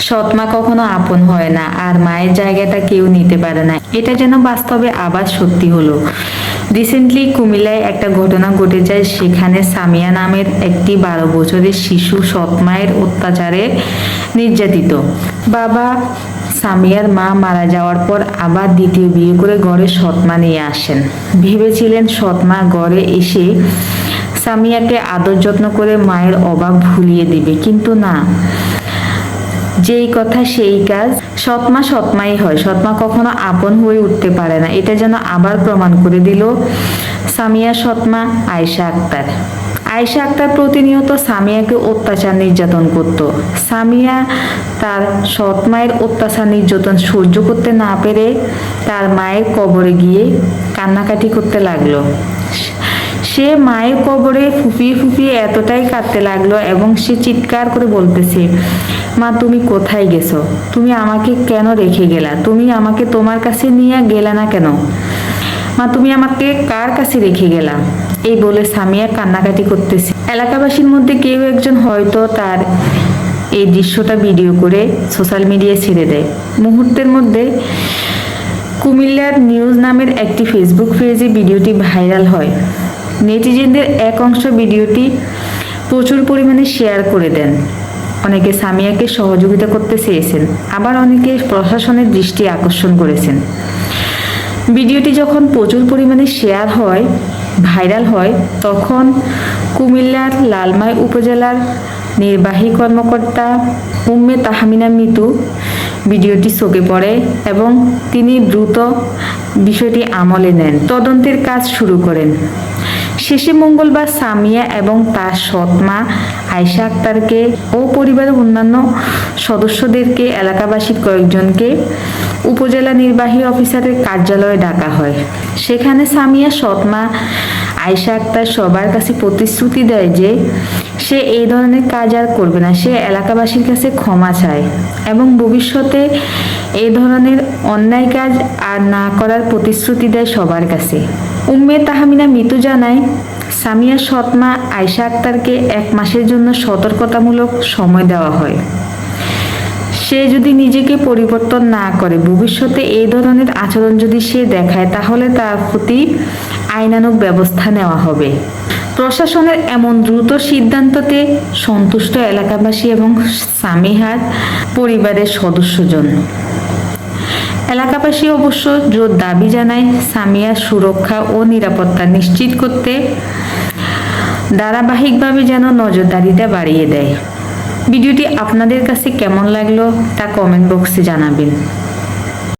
সৎমা কখনো আপন হয় না, আর মায়ের জায়গাটা কেউ নিতে পারে না। এটা যেন বাস্তবে আবার সত্যি হলো। রিসেন্টলি কুমিল্লায় একটা ঘটনা ঘটে যায়। সেখানে সামিয়া নামের একটি 12 বছরের শিশু সৎমায়ের অত্যাচারে নির্যাতিত। বাবা সামিয়ার মা মারা যাওয়ার পর আবার দ্বিতীয় বিয়ে করে ঘরে সৎমা নিয়ে আসেন। ভেবেছিলেন সৎমা ঘরে এসে সামিয়াকে আদর যত্ন করে মায়ের অভাব ভুলিয়ে দিবে, কিন্তু না, যেই কথা সেই কাজ। সৎমা সৎমাই হয়, সৎমা কখনো আপন হয়ে উঠতে পারে না। এটা যেন আবার প্রমাণ করে দিল সামিয়া সৎমা আয়েশা আক্তার। আয়েশা আক্তার প্রতিনিয়ত সামিয়াকে অত্যাচার নির্যাতন করত। সামিয়া তার সৎ মায়ের অত্যাচার নির্যাতন সহ্য করতে না পেরে তার মায়ের কবরে গিয়ে কান্নাকাটি করতে লাগলো। সে মায়ের কবরে ফুপিয়ে ফুপিয়ে এতটাই কাঁদতে লাগলো এবং সে চিৎকার করে বলতেছে, মা তুমি কোথায় গেছো? তুমি আমাকে কেন রেখে গেলা? তুমি আমাকে তোমার কাছে নিয়ে গেলা না কেন? মা তুমি আমাকে কার কাছে রেখে গেলা? এই বলে সামিয়া কান্নাকাটি করতেছে। এলাকাবাসীর মধ্যে কেউ একজন হয়তো তার এই দৃশ্যটা ভিডিও করে সোশ্যাল মিডিয়ায় ছেড়ে দেয়। মুহূর্তের মধ্যে কুমিল্লার নিউজ নামের একটি ফেসবুক পেজে ভিডিওটি ভাইরাল হয়। নেটিজেনদের এক অংশ ভিডিওটি প্রচুর পরিমাণে শেয়ার করে দেন। অনেকে সামিয়াকে সহযোগিতা করতে চেয়েছেন, আবার অনেকে প্রশাসনের দৃষ্টি আকর্ষণ করেছেন। ভিডিওটি যখন প্রচুর পরিমাণে শেয়ার হয়, ভাইরাল হয়, তখন কুমিল্লার লালমাই উপজেলার নির্বাহী কর্মকর্তা উম্মে তাহমিনা মিতু ভিডিওটি চোখে পড়ে এবং তিনি দ্রুত বিষয়টি আমলে নেন, তদন্তের কাজ শুরু করেন। শেষে মঙ্গলবার সামিয়া এবং তার সৎ মা আয়েশা আক্তারকে ও পরিবারের অন্যান্য সদস্যদেরকে, এলাকাবাসীর কয়েকজনকে উপজেলা নির্বাহী অফিসারের কার্যালয়ে ডাকা হয়। সেখানে সামিয়া সৎ মা আয়েশা আক্তার সবার কাছে প্রতিশ্রুতি দেয় যে সে এই ধরনের কাজ আর করবে না। সে এলাকাবাসীর কাছে ক্ষমা চায় এবং ভবিষ্যতে এই ধরনের অন্যায় কাজ আর না করার প্রতিশ্রুতি দেয় সবার কাছে। উম্মে তাহমিনা মিতু জানায়, সামিয়া সৎমা আয়েশা আক্তারকে 1 মাসের জন্য সতর্কতামূলক সময় দেওয়া হয়। সে যদি নিজেকে পরিবর্তন না করে, ভবিষ্যতে এই ধরনের আচরণ যদি সে দেখায়, তাহলে তার প্রতি আইনানুগ ব্যবস্থা নেওয়া হবে। প্রশাসনের এমন দ্রুত সিদ্ধান্ততে সন্তুষ্ট এলাকাবাসী এবং সামিহার পরিবারের সদস্যজন। এলাকাবাসী অবশ্য জোর দাবি জানায় সামিয়ার সুরক্ষা ও নিরাপত্তা নিশ্চিত করতে ধারাবাহিকভাবে যেন নজরদারিটা বাড়িয়ে দেয়। ভিডিওটি আপনাদের কাছে কেমন লাগলো তা কমেন্ট বক্সে জানাবেন।